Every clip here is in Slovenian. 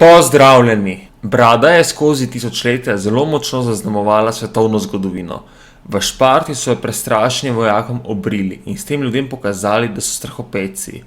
Pozdravljeni! Brada je skozi tisočletja zelo močno zaznamovala svetovno zgodovino. V Šparti so jo prestrašenim vojakom obrili in s tem ljudem pokazali, da so strahopetci.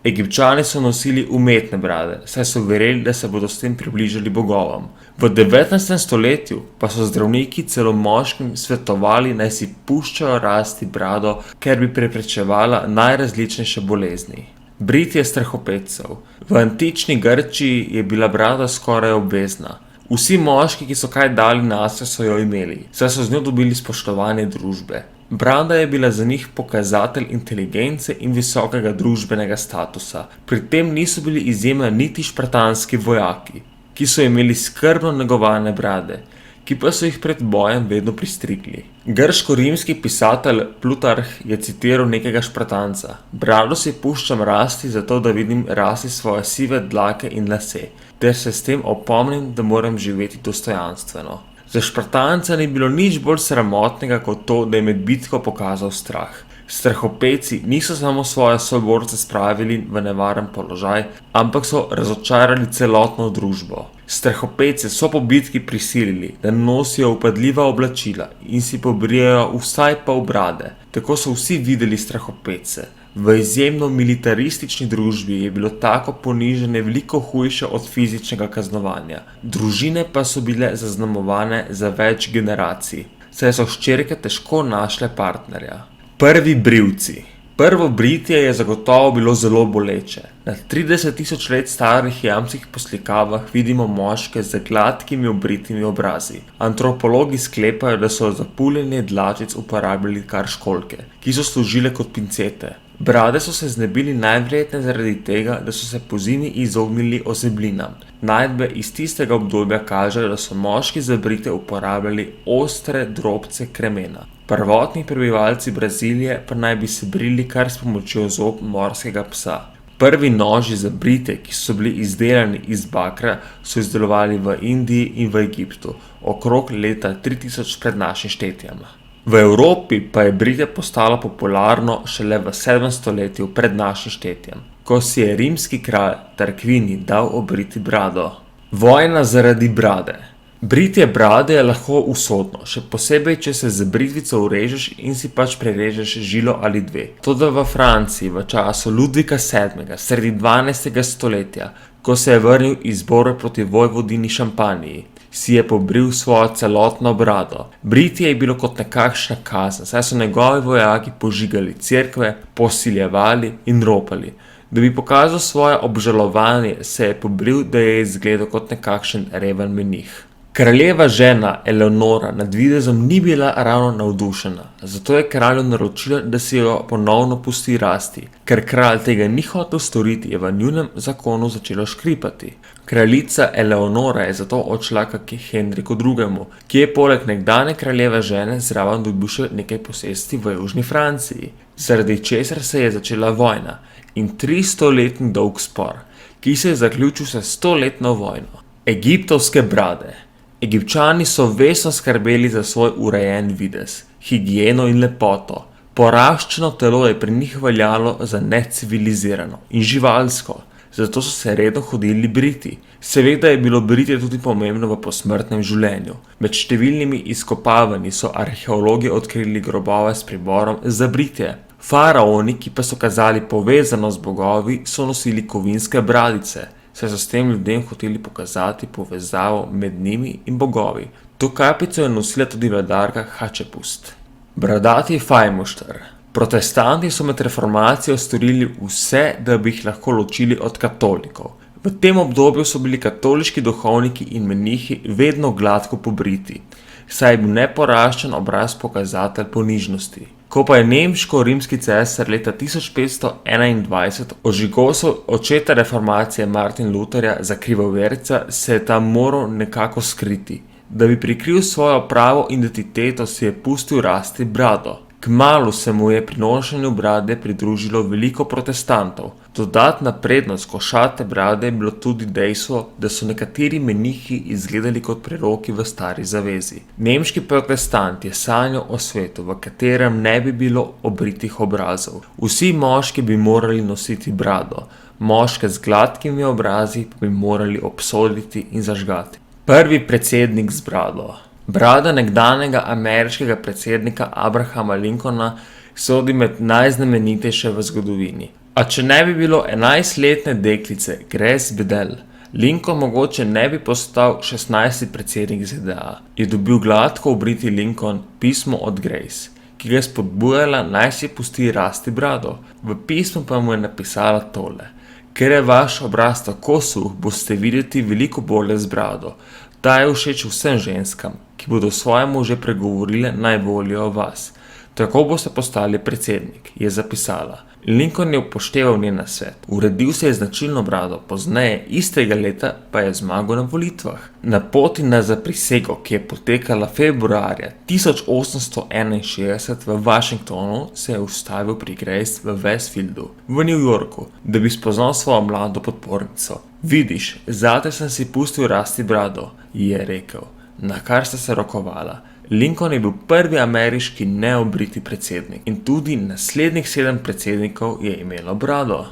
Egipčani so nosili umetne brade, saj so verjeli, da se bodo s tem približali bogovom. V 19. stoletju pa so zdravniki celo moškim svetovali, naj si puščajo rasti brado, ker bi preprečevala najrazličnejše bolezni. Britje strahopetcev. V antični Grčiji je bila brada skoraj obvezna. Vsi moški, ki so kaj dali nase, so jo imeli, saj so z njo dobili spoštovanje družbe. Brada je bila za njih pokazatelj inteligence in visokega družbenega statusa. Pri tem niso bili izjema niti špartanski vojaki, ki so imeli skrbno negovane brade, ki pa so jih pred bojem vedno pristrigli. Grško-rimski pisatelj Plutarh je citiral nekega Špartanca: "Brado si puščam rasti, zato da vidim rasti svoje sive dlake in lase, ter se s tem opomnim, da moram živeti dostojanstveno." Za Špartanca ni bilo nič bolj sramotnega kot to, da je med bitko pokazal strah. Strahopetci niso samo svoje soborce spravili v nevaren položaj, ampak so razočarali celotno družbo. Strahopetce so po bitki prisilili, da nosijo vpadljiva oblačila in si pobrijejo vsaj pol brade. Tako so vsi videli strahopetce. V izjemno militaristični družbi je bilo tako ponižanje veliko hujše od fizičnega kaznovanja. Družine pa so bile zaznamovane za več generacij, saj so hčerke težko našle partnerja. Prvi brivci. Prvo britje je zagotovo bilo zelo boleče. Na 30.000 let starih jamskih poslikavah vidimo moške z gladkimi obritimi obrazi. Antropologi sklepajo, da so za puljenje dlačic uporabljali kar školjke, ki so služile kot pincete. Brade so se znebili najverjetneje zaradi tega, da so se pozimi izognili ozeblinam. Najdbe iz tistega obdobja kažejo, da so moški za britje uporabljali ostre drobce kremena. Prvotni prebivalci Brazilije pa naj bi se brili kar s pomočjo zob morskega psa. Prvi noži za britje, ki so bili izdelani iz bakra, so izdelovali v Indiji in v Egiptu okrog leta 3000 pred našim štetjem. V Evropi pa je britje postalo popularno šele v 7. stoletju pred našim štetjem, ko si je rimski kralj Tarquini dal obriti brado. Vojna zaradi brade. Britje brade je lahko usodno, še posebej, če se z britvico urežeš in si pač prerežeš žilo ali dve. Toda v Franciji v času Ludvika VII. Sredi 12. stoletja, ko se je vrnil iz borbe proti vojvodini Šampaniji, si je pobril svojo celotno brado. Britje je bilo kot nekakšna kazen, saj so njegovi vojaki požigali cerkve, posiljevali in ropali. Da bi pokazal svoje obžalovanje, se je pobril, da je izgledal kot nekakšen reven menih. Kraljeva žena Eleonora nad videzom ni bila ravno navdušena, zato je kralju naročila, da si jo ponovno pusti rasti. Ker kralj tega ni hotel storiti, je v njunem zakonu začelo škripati. Kraljica Eleonora je zato odšla k Henriku II., ki je poleg nekdanje kraljeve žene zraven dobil še nekaj posesti v južni Franciji, zaradi česar se je začela vojna in 300-letni dolg spor, ki se je zaključil s 100-letno vojno. Egiptovske brade. Egipčani so vestno skrbeli za svoj urejen videz, higieno in lepoto. Poraščeno telo je pri njih veljalo za necivilizirano in živalsko, zato so se redno hodili briti. Seveda je bilo britje tudi pomembno v posmrtnem življenju. Med številnimi izkopavanji so arheologi odkrili grobove s priborom za britje. Faraoni, ki pa so kazali povezanost z bogovi, so nosili kovinske bradice, saj so s tem ljudem hoteli pokazati povezavo med njimi in bogovi. To kapico je nosila tudi vladarka Hatšepsut. Bradati fajmošter. Protestanti so med reformacijo storili vse, da bi jih lahko ločili od katolikov. V tem obdobju so bili katoliški duhovniki in menihi vedno gladko pobriti, saj je bil neporaščen obraz pokazatelj ponižnosti. Ko pa je nemško-rimski cesar leta 1521 ožigosal očeta reformacije Martin Lutherja za krivoverca, se je ta moral nekako skriti. Da bi prikril svojo pravo identiteto, si je pustil rasti brado. Kmalu se mu je pri nošenju brade pridružilo veliko protestantov. Dodatna prednost košate brade je bilo tudi dejstvo, da so nekateri menihi izgledali kot preroki v stari zavezi. Nemški protestant je sanjal o svetu, v katerem ne bi bilo obritih obrazov. Vsi moški bi morali nositi brado. moške z gladkimi obrazi pa bi morali obsoditi in zažgati. Prvi predsednik z brado. Brada nekdanjega ameriškega predsednika Abrahama Lincolna sodi med najznamenitejše v zgodovini. A če ne bi bilo 11-letne deklice Grace Bedell, Lincoln mogoče ne bi postal 16. predsednik ZDA. Je dobil gladko obriti Lincoln pismo od Grace, ki ga je spodbujala, naj si pusti rasti brado. V pismu pa mu je napisala tole: ker je vaš obraz tako suh, boste videti veliko bolje z brado. Ta je všeč vsem ženskam, ki bodo svojemu že pregovorile najbolje o vas. Tako boste postali predsednik, je zapisala. Lincoln je upošteval njen nasvet. Uredil se je značilno brado, pozneje istega leta pa je zmagal na volitvah. Na poti na zaprisego, ki je potekala februarja 1861 v Washingtonu, se je ustavil pri Grace v Westfieldu v New Yorku, da bi spoznal svojo mlado podpornico. Vidiš, zate sem si pustil rasti brado, ji je rekel, na kar sta se rokovala. Lincoln je bil prvi ameriški neobriti predsednik in tudi naslednjih 7 predsednikov je imelo brado.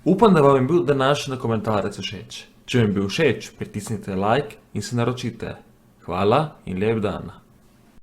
Upam, da vam je bil današnji dokumentarec všeč. Če vam je bil všeč, pritisnite like in se naročite. Hvala in lep dan.